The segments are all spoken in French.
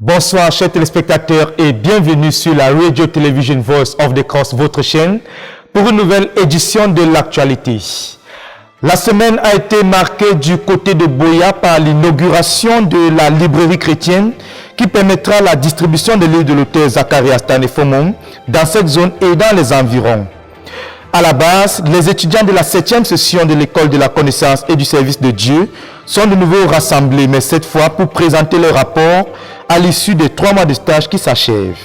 Bonsoir chers téléspectateurs et bienvenue sur la Radio Television Voice of the Cross, votre chaîne, pour une nouvelle édition de l'actualité. La semaine a été marquée du côté de Boya par l'inauguration de la librairie chrétienne qui permettra la distribution des livres de l'auteur Zacharias Tanefomon dans cette zone et dans les environs. À la base, les étudiants de la 7e session de l'école de la connaissance et du service de Dieu sont de nouveau rassemblés, mais cette fois pour présenter leur rapport à l'issue des 3 mois de stage qui s'achèvent.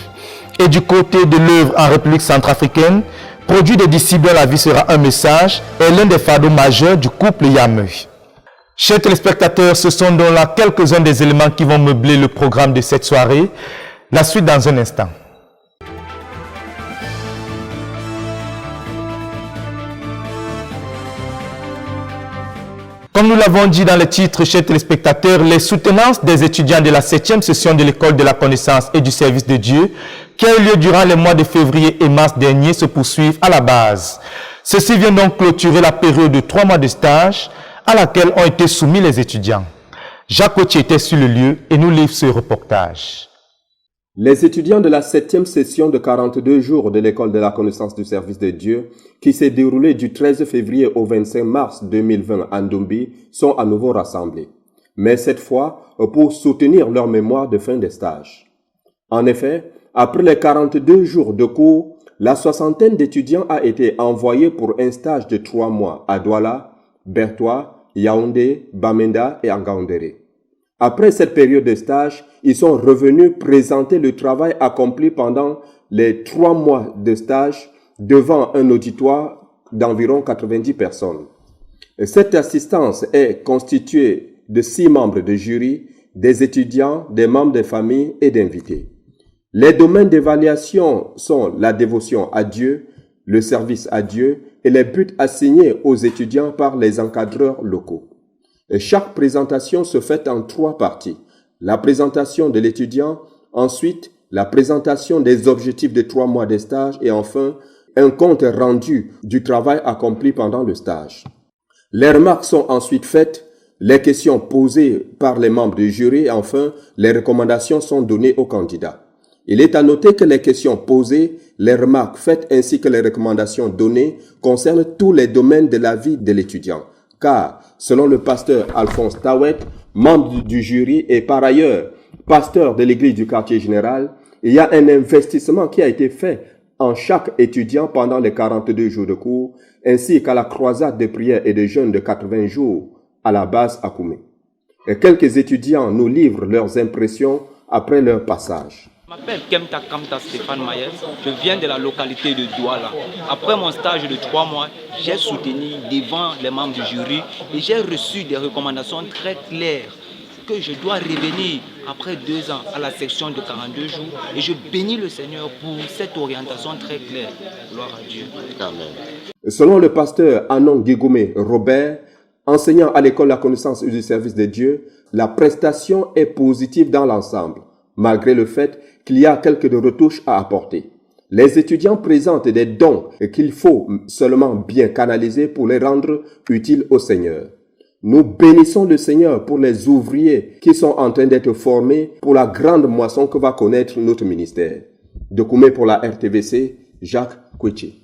Et du côté de l'œuvre en République centrafricaine, produit des disciples dont la vie sera un message, est l'un des fardeaux majeurs du couple Yameu. Chers téléspectateurs, ce sont donc là quelques-uns des éléments qui vont meubler le programme de cette soirée. La suite dans un instant. Comme nous l'avons dit dans le titre, chers téléspectateurs, les soutenances des étudiants de la 7e session de l'école de la connaissance et du service de Dieu, qui a eu lieu durant les mois de février et mars dernier, se poursuivent à la base. Ceci vient donc clôturer la période de 3 mois de stage à laquelle ont été soumis les étudiants. Jacques Cotier était sur le lieu et nous livre ce reportage. Les étudiants de la 7e session de 42 jours de l'école de la connaissance du service de Dieu, qui s'est déroulée du 13 février au 25 mars 2020 à Ndombi, sont à nouveau rassemblés. Mais cette fois, pour soutenir leur mémoire de fin de stage. En effet, après les 42 jours de cours, la soixantaine d'étudiants a été envoyée pour un stage de 3 mois à Douala, Bertois, Yaoundé, Bamenda et Ngaoundéré. Après cette période de stage, ils sont revenus présenter le travail accompli pendant les 3 mois de stage devant un auditoire d'environ 90 personnes. Et cette assistance est constituée de 6 membres de jury, des étudiants, des membres des familles et d'invités. Les domaines d'évaluation sont la dévotion à Dieu, le service à Dieu et les buts assignés aux étudiants par les encadreurs locaux. Et chaque présentation se fait en 3 parties. La présentation de l'étudiant, ensuite la présentation des objectifs de 3 mois de stage et enfin un compte rendu du travail accompli pendant le stage. Les remarques sont ensuite faites, les questions posées par les membres du jury et enfin les recommandations sont données aux candidats. Il est à noter que les questions posées, les remarques faites ainsi que les recommandations données concernent tous les domaines de la vie de l'étudiant. Car, selon le pasteur Alphonse Tawet, membre du jury et par ailleurs pasteur de l'église du quartier général, il y a un investissement qui a été fait en chaque étudiant pendant les 42 jours de cours, ainsi qu'à la croisade de prières et de jeûnes de 80 jours à la base à Koumé. Et quelques étudiants nous livrent leurs impressions après leur passage. Je m'appelle Kemta Kamta Stéphane Maïs, je viens de la localité de Douala. Après mon stage de 3 mois, j'ai soutenu devant les membres du jury et j'ai reçu des recommandations très claires que je dois revenir après 2 ans à la section de 42 jours et je bénis le Seigneur pour cette orientation très claire. Gloire à Dieu. Amen. Selon le pasteur Anon Guigoumé Robert, enseignant à l'école de la connaissance et du service de Dieu, la prestation est positive dans l'ensemble, malgré le fait qu'il y a quelques retouches à apporter. Les étudiants présentent des dons qu'il faut seulement bien canaliser pour les rendre utiles au Seigneur. Nous bénissons le Seigneur pour les ouvriers qui sont en train d'être formés pour la grande moisson que va connaître notre ministère. De Koumé pour la RTVC, Jacques Koueché.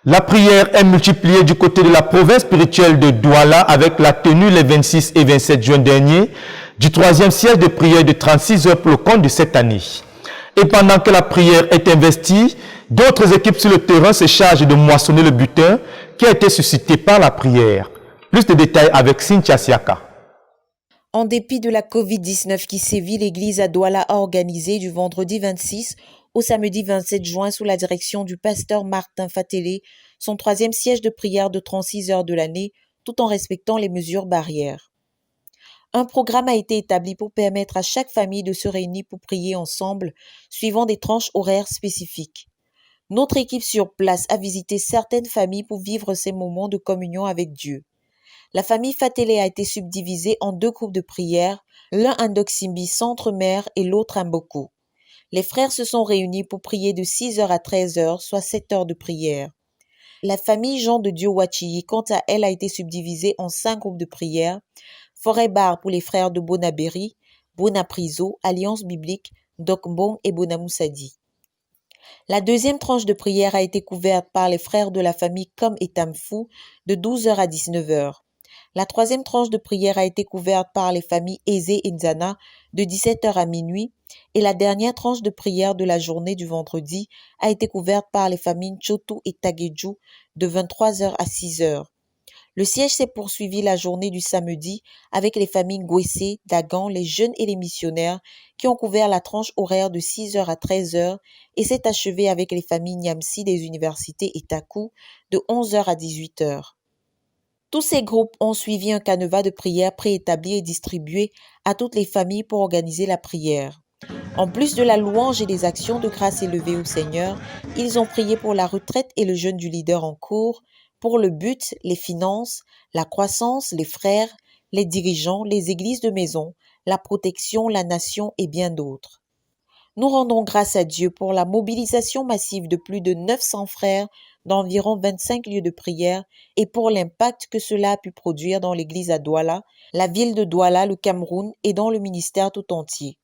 La prière est multipliée du côté de la province spirituelle de Douala avec la tenue les 26 et 27 juin dernier du 3e siège de prière de 36 heures pour le compte de cette année. Et pendant que la prière est investie, d'autres équipes sur le terrain se chargent de moissonner le butin qui a été suscité par la prière. Plus de détails avec Cynthia Siaka. En dépit de la Covid-19 qui sévit, l'église à Douala a organisé du vendredi 26 au samedi 27 juin sous la direction du pasteur Martin Fatélé son 3e siège de prière de 36 heures de l'année tout en respectant les mesures barrières. Un programme a été établi pour permettre à chaque famille de se réunir pour prier ensemble, suivant des tranches horaires spécifiques. Notre équipe sur place a visité certaines familles pour vivre ces moments de communion avec Dieu. La famille Fatélé a été subdivisée en 2 groupes de prière, l'un à Ndoksimbi, centre-mer, et l'autre à Mboko. Les frères se sont réunis pour prier de 6h à 13h, soit 7 heures de prière. La famille Jean de Dieu Wachiyi, quant à elle, a été subdivisée en 5 groupes de prière, Forêt-Bar pour les frères de Bonabéry, Bonapriso, Alliance biblique, Dokbong et Bonamoussadi. La deuxième tranche de prière a été couverte par les frères de la famille Comme et Tamfou de 12h à 19h. La troisième tranche de prière a été couverte par les familles Eze et Nzana de 17h à minuit et la dernière tranche de prière de la journée du vendredi a été couverte par les familles Chotu et Tageju de 23h à 6h. Le siège s'est poursuivi la journée du samedi avec les familles Gwese, Dagan, les jeunes et les missionnaires qui ont couvert la tranche horaire de 6h à 13h et s'est achevé avec les familles Nyamsi des universités et Taku de 11h à 18h. Tous ces groupes ont suivi un canevas de prière préétabli et distribué à toutes les familles pour organiser la prière. En plus de la louange et des actions de grâce élevées au Seigneur, ils ont prié pour la retraite et le jeûne du leader en cours, pour le but, les finances, la croissance, les frères, les dirigeants, les églises de maison, la protection, la nation et bien d'autres. Nous rendons grâce à Dieu pour la mobilisation massive de plus de 900 frères d'environ 25 lieux de prière et pour l'impact que cela a pu produire dans l'église à Douala, la ville de Douala, le Cameroun et dans le ministère tout entier.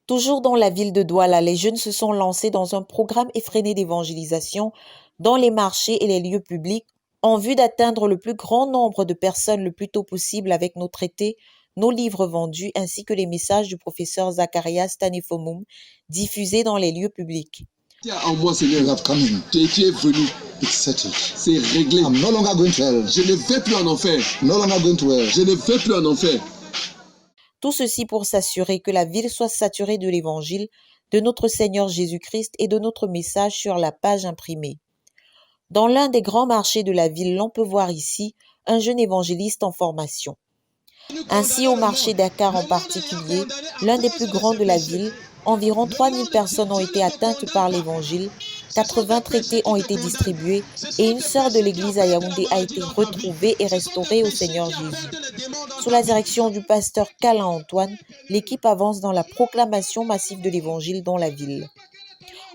Toujours dans la ville de Douala, les jeunes se sont lancés dans un programme effréné d'évangélisation dans les marchés et les lieux publics en vue d'atteindre le plus grand nombre de personnes le plus tôt possible avec nos traités, nos livres vendus ainsi que les messages du professeur Zacharias Tanefomoum diffusés dans les lieux publics. En moi, Seigneur, tu es venu. C'est réglé. I'm no longer going to hell. Je ne vais plus en enfer. No longer going to hell. Je ne vais plus en enfer. Tout ceci pour s'assurer que la ville soit saturée de l'évangile, de notre Seigneur Jésus-Christ et de notre message sur la page imprimée. Dans l'un des grands marchés de la ville, l'on peut voir ici un jeune évangéliste en formation. Ainsi, au marché Dakar en particulier, l'un des plus grands de la ville, environ 3000 personnes ont été atteintes par l'évangile, 80 traités ont été distribués et une sœur de l'église à Yaoundé a été retrouvée et restaurée au Seigneur Jésus. Sous la direction du pasteur Kala Antoine, l'équipe avance dans la proclamation massive de l'évangile dans la ville.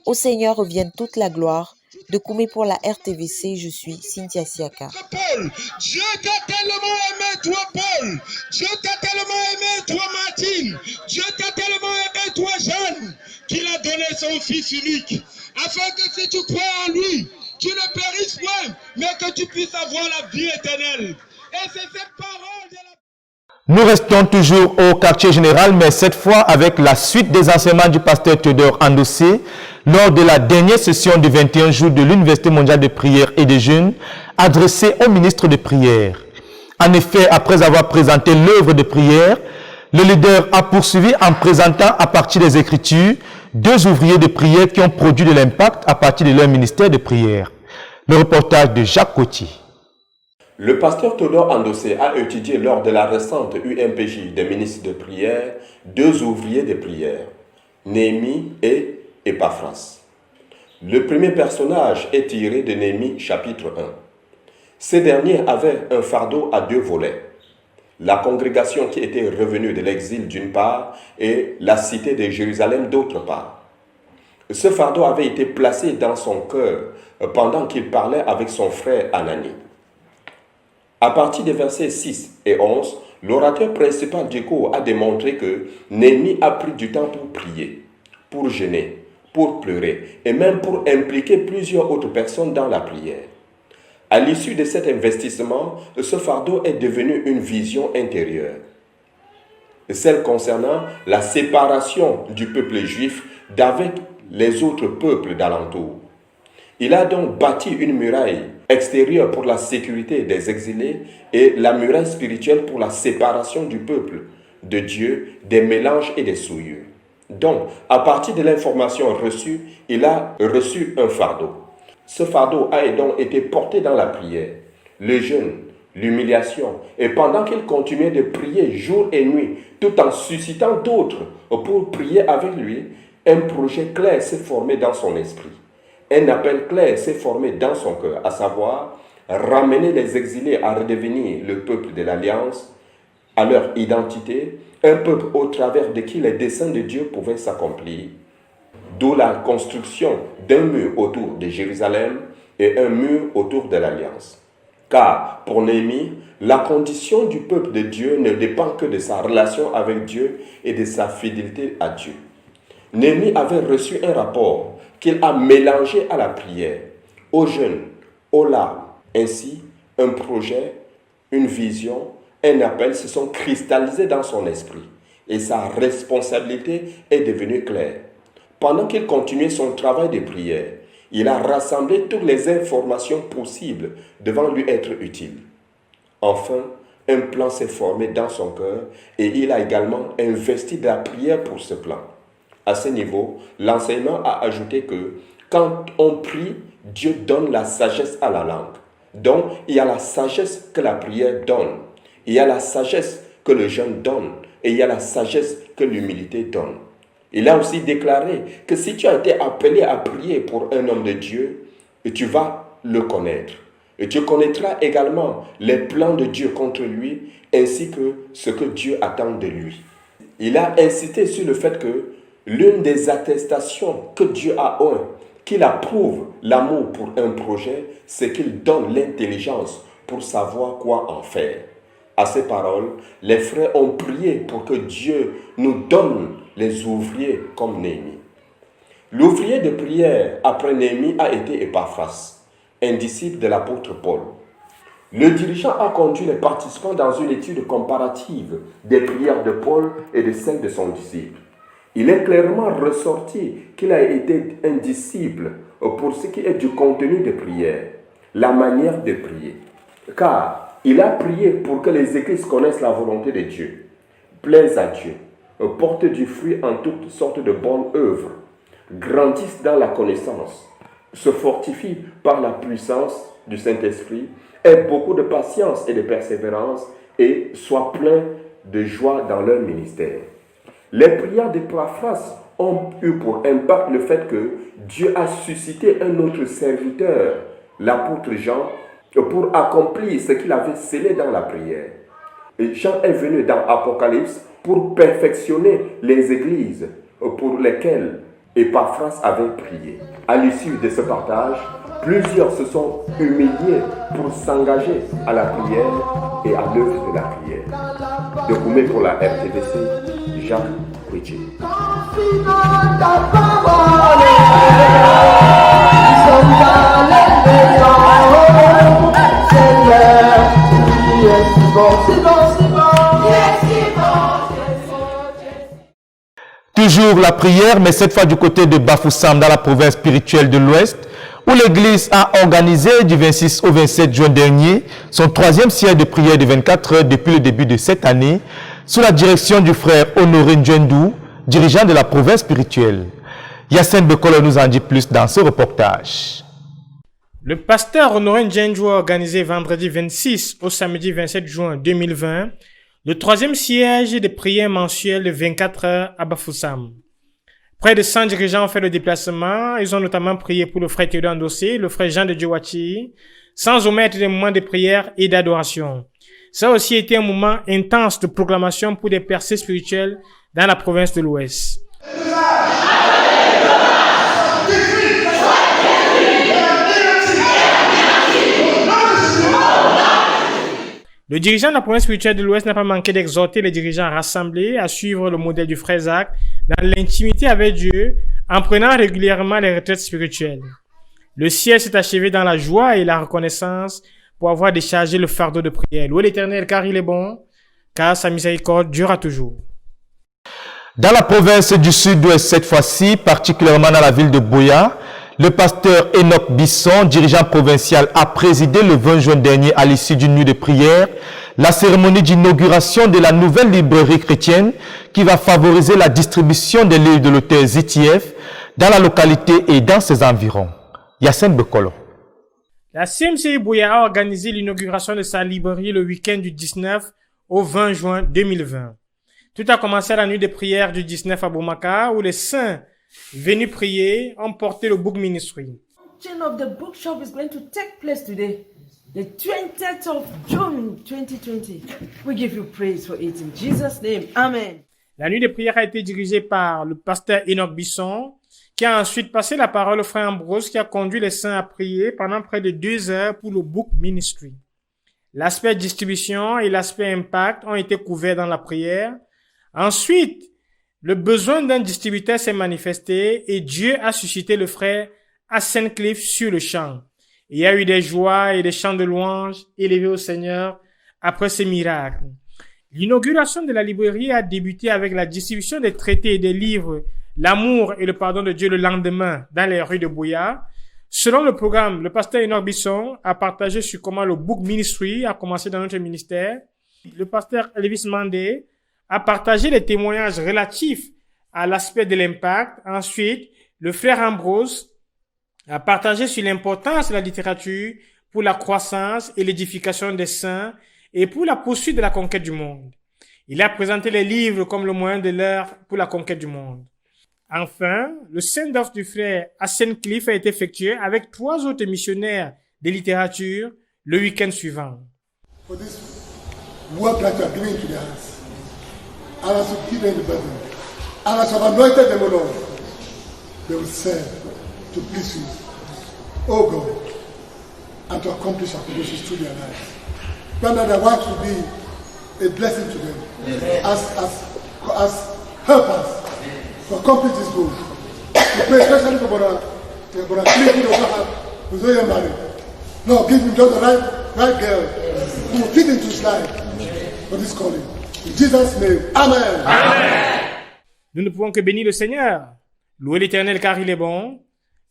Au Seigneur revienne toute la gloire. De Koumé pour la RTVC, je suis Cynthia Siaka. Paul, Dieu t'a tellement aimé, toi Paul. Dieu t'a tellement aimé, toi Martine. Dieu t'a tellement aimé, toi Jeanne, qu'il a donné son Fils unique, afin que si tu crois en lui, tu ne périsses point, mais que tu puisses avoir la vie éternelle. Et c'est cette parole de la... Nous restons toujours au quartier général, mais cette fois avec la suite des enseignements du pasteur Théodore Andossé lors de la dernière session du 21 jours de l'Université mondiale de prière et de jeûne adressée au ministre de prière. En effet, après avoir présenté l'œuvre de prière, le leader a poursuivi en présentant à partir des Écritures 2 ouvriers de prière qui ont produit de l'impact à partir de leur ministère de prière. Le reportage de Jacques Coty. Le pasteur Théodore Andossé a étudié lors de la récente UMPJ des ministres de prière 2 ouvriers de prière, Néhémie et Épaphras. Le premier personnage est tiré de Néhémie chapitre 1. Ces derniers avaient un fardeau à 2 volets. La congrégation qui était revenue de l'exil d'une part et la cité de Jérusalem d'autre part. Ce fardeau avait été placé dans son cœur pendant qu'il parlait avec son frère Anani. À partir des versets 6 et 11, l'orateur principal du cours a démontré que Néhémie a pris du temps pour prier, pour jeûner, pour pleurer et même pour impliquer plusieurs autres personnes dans la prière. À l'issue de cet investissement, ce fardeau est devenu une vision intérieure, celle concernant la séparation du peuple juif d'avec les autres peuples d'alentour. Il a donc bâti une muraille extérieure pour la sécurité des exilés et la muraille spirituelle pour la séparation du peuple de Dieu des mélanges et des souillures. Donc, à partir de l'information reçue, il a reçu un fardeau. Ce fardeau a donc été porté dans la prière, le jeûne, l'humiliation, et pendant qu'il continuait de prier jour et nuit, tout en suscitant d'autres pour prier avec lui, un projet clair s'est formé dans son esprit. Un appel clair s'est formé dans son cœur, à savoir ramener les exilés à redevenir le peuple de l'Alliance, à leur identité, un peuple au travers de qui les desseins de Dieu pouvaient s'accomplir. D'où la construction d'un mur autour de Jérusalem et un mur autour de l'Alliance. Car pour Néhémie, la condition du peuple de Dieu ne dépend que de sa relation avec Dieu et de sa fidélité à Dieu. Néhémie avait reçu un rapport qu'il a mélangé à la prière, au jeûne, aux larmes. Ainsi, un projet, une vision, un appel se sont cristallisés dans son esprit et sa responsabilité est devenue claire. Pendant qu'il continuait son travail de prière, il a rassemblé toutes les informations possibles devant lui être utiles. Enfin, un plan s'est formé dans son cœur et il a également investi de la prière pour ce plan. À ce niveau, l'enseignement a ajouté que quand on prie, Dieu donne la sagesse à la langue. Donc, il y a la sagesse que la prière donne, il y a la sagesse que le jeûne donne et il y a la sagesse que l'humilité donne. Il a aussi déclaré que si tu as été appelé à prier pour un homme de Dieu, tu vas le connaître. Et tu connaîtras également les plans de Dieu contre lui, ainsi que ce que Dieu attend de lui. Il a insisté sur le fait que l'une des attestations que Dieu a, qu'il approuve l'amour pour un projet, c'est qu'il donne l'intelligence pour savoir quoi en faire. À ces paroles, les frères ont prié pour que Dieu nous donne les ouvriers comme Néhémie. L'ouvrier de prière après Néhémie a été Épaphras, un disciple de l'apôtre Paul. Le dirigeant a conduit les participants dans une étude comparative des prières de Paul et de celles de son disciple. Il est clairement ressorti qu'il a été un disciple pour ce qui est du contenu de prière, la manière de prier. Car il a prié pour que les églises connaissent la volonté de Dieu, plaisent à Dieu, portent du fruit en toutes sortes de bonnes œuvres, grandissent dans la connaissance, se fortifient par la puissance du Saint-Esprit, aient beaucoup de patience et de persévérance et soient pleins de joie dans leur ministère. Les prières d'Épaphras ont eu pour impact le fait que Dieu a suscité un autre serviteur, l'apôtre Jean, pour accomplir ce qu'il avait scellé dans la prière. Et Jean est venu dans Apocalypse pour perfectionner les églises pour lesquelles Épaphras avait prié. À l'issue de ce partage, plusieurs se sont humiliés pour s'engager à la prière et à l'œuvre de la prière. De Koumé pour la RTVC, Jacques Richer. Toujours la prière, mais cette fois du côté de Bafoussam, dans la province spirituelle de l'Ouest, où l'Église a organisé du 26 au 27 juin dernier son troisième siège de prière de 24 heures depuis le début de cette année, sous la direction du frère Honoré Ndjendou, dirigeant de la province spirituelle. Yacine Bekolo nous en dit plus dans ce reportage. Le pasteur Honoré Ndjendou a organisé vendredi 26 au samedi 27 juin 2020 le troisième siège de prière mensuelle de 24 heures à Bafoussam. Près de 100 dirigeants ont fait le déplacement. Ils ont notamment prié pour le frère Théodore Ndossé, le frère Jean de Djouachi, sans omettre des moments de prière et d'adoration. Ça a aussi été un moment intense de proclamation pour des percées spirituelles dans la province de l'Ouest. Le dirigeant de la province spirituelle de l'Ouest n'a pas manqué d'exhorter les dirigeants rassemblés à suivre le modèle du frère Zach dans l'intimité avec Dieu en prenant régulièrement les retraites spirituelles. Le ciel s'est achevé dans la joie et la reconnaissance pour avoir déchargé le fardeau de prière. Louez l'Éternel car il est bon, car sa miséricorde durera toujours. Dans la province du Sud-Ouest cette fois-ci, particulièrement dans la ville de Boya, le pasteur Enoch Bisson, dirigeant provincial, a présidé le 20 juin dernier à l'issue d'une nuit de prière la cérémonie d'inauguration de la nouvelle librairie chrétienne qui va favoriser la distribution des livres de l'auteur ZTF dans la localité et dans ses environs. Yacine Bekolo. La CMCI Boya a organisé l'inauguration de sa librairie le week-end du 19 au 20 juin 2020. Tout a commencé à la nuit de prière du 19 à Boumaka où les saints venus prier ont porté le book ministry. The launching of the bookshop is going to take place today, the 20th of June 2020. We give you praise for it in Jesus' name. Amen. La nuit de prière a été dirigée par le pasteur Enoch Bisson, qui a ensuite passé la parole au frère Ambrose, qui a conduit les saints à prier pendant près de 2 heures pour le book ministry. L'aspect distribution et l'aspect impact ont été couverts dans la prière. Ensuite, le besoin d'un distributeur s'est manifesté et Dieu a suscité le frère Asencliff sur le champ. Il y a eu des joies et des chants de louanges élevés au Seigneur après ce miracle. L'inauguration de la librairie a débuté avec la distribution des traités et des livres L'amour et le pardon de Dieu le lendemain dans les rues de Bouya. Selon le programme, le pasteur Enoch Bisson a partagé sur comment le book ministry a commencé dans notre ministère. Le pasteur Elvis Mandé a partagé les témoignages relatifs à l'aspect de l'impact. Ensuite, le frère Ambrose a partagé sur l'importance de la littérature pour la croissance et l'édification des saints et pour la poursuite de la conquête du monde. Il a présenté les livres comme le moyen de l'heure pour la conquête du monde. Enfin, le send-off du frère Asencliff a été effectué avec 3 autres missionnaires de littérature le week-end suivant. For this work that you are giving to the hands, and as you give them the burden, and as you have anointed them, O Lord, they will serve to please you, O God, and to accomplish our purposes through their lives. Grant that their wives will be a blessing to them, as helpers to accomplish this goal. We pray especially for Brother Cliff, who does not have, who's not yet married. Lord, give him just the right girl who will fit into his life for this calling. In Jesus' name, Amen. Nous ne pouvons que bénir le Seigneur. Louer l'Éternel car il est bon,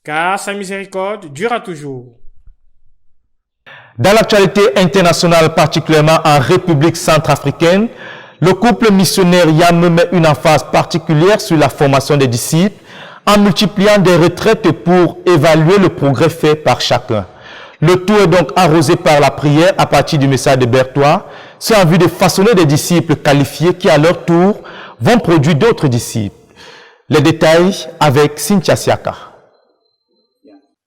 car sa miséricorde durera toujours. Dans l'actualité internationale, particulièrement en République centrafricaine, le couple missionnaire Yame met une emphase particulière sur la formation des disciples en multipliant des retraites pour évaluer le progrès fait par chacun. Le tout est donc arrosé par la prière à partir du message de Berthois, c'est en vue de façonner des disciples qualifiés qui à leur tour vont produire d'autres disciples. Les détails avec Cynthia Siaka.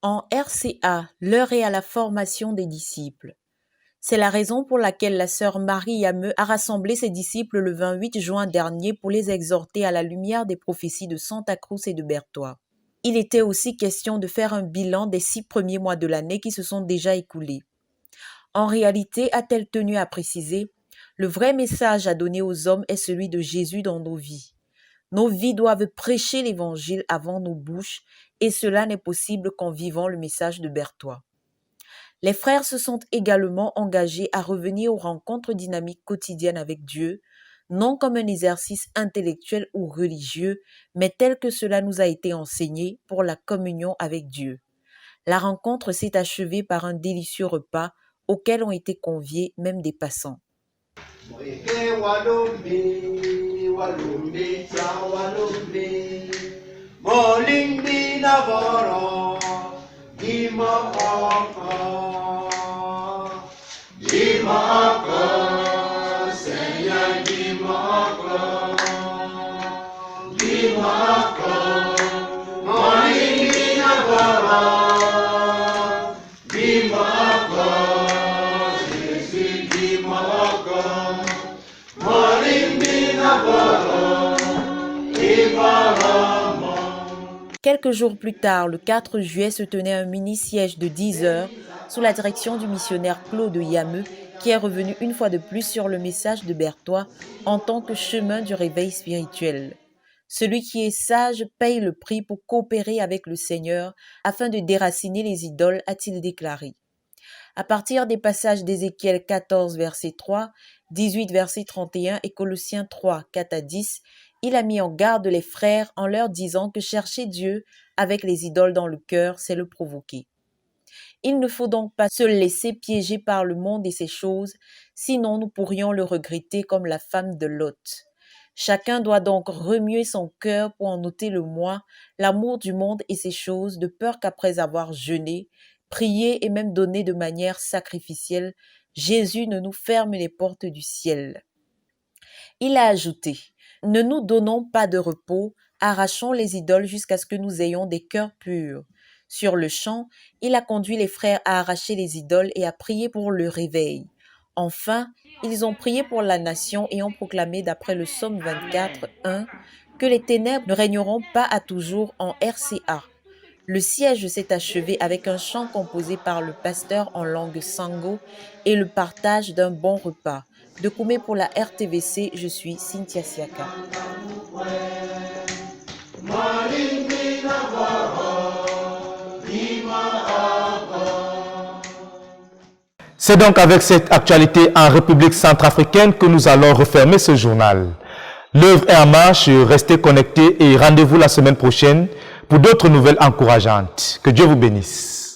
En RCA, l'heure est à la formation des disciples. C'est la raison pour laquelle la sœur Marie Yame a rassemblé ses disciples le 28 juin dernier pour les exhorter à la lumière des prophéties de Santa Cruz et de Berthois. Il était aussi question de faire un bilan des 6 premiers mois de l'année qui se sont déjà écoulés. En réalité, a-t-elle tenu à préciser, le vrai message à donner aux hommes est celui de Jésus dans nos vies. Nos vies doivent prêcher l'évangile avant nos bouches et cela n'est possible qu'en vivant le message de Berthois. Les frères se sont également engagés à revenir aux rencontres dynamiques quotidiennes avec Dieu, non comme un exercice intellectuel ou religieux, mais tel que cela nous a été enseigné pour la communion avec Dieu. La rencontre s'est achevée par un délicieux repas auquel ont été conviés même des passants. Quelques jours plus tard, le 4 juillet, se tenait un mini-siège de 10 heures sous la direction du missionnaire Claude Yame, qui est revenu une fois de plus sur le message de Berthois en tant que chemin du réveil spirituel. Celui qui est sage paye le prix pour coopérer avec le Seigneur afin de déraciner les idoles, a-t-il déclaré. À partir des passages d'Ézéchiel 14, verset 3, 18, verset 31 et Colossiens 3, 4 à 10, il a mis en garde les frères en leur disant que chercher Dieu avec les idoles dans le cœur, c'est le provoquer. Il ne faut donc pas se laisser piéger par le monde et ses choses, sinon nous pourrions le regretter comme la femme de Lot. Chacun doit donc remuer son cœur pour en ôter le moi, l'amour du monde et ses choses, de peur qu'après avoir jeûné, prié et même donné de manière sacrificielle, Jésus ne nous ferme les portes du ciel. Il a ajouté: ne nous donnons pas de repos, arrachons les idoles jusqu'à ce que nous ayons des cœurs purs. Sur le champ, il a conduit les frères à arracher les idoles et à prier pour le réveil. Enfin, ils ont prié pour la nation et ont proclamé d'après le Psaume 24, 1, que les ténèbres ne régneront pas à toujours en RCA. Le siège s'est achevé avec un chant composé par le pasteur en langue sango et le partage d'un bon repas. De Koumé pour la RTVC, je suis Cynthia Siaka. C'est donc avec cette actualité en République centrafricaine que nous allons refermer ce journal. L'œuvre est en marche, restez connectés et rendez-vous la semaine prochaine pour d'autres nouvelles encourageantes. Que Dieu vous bénisse.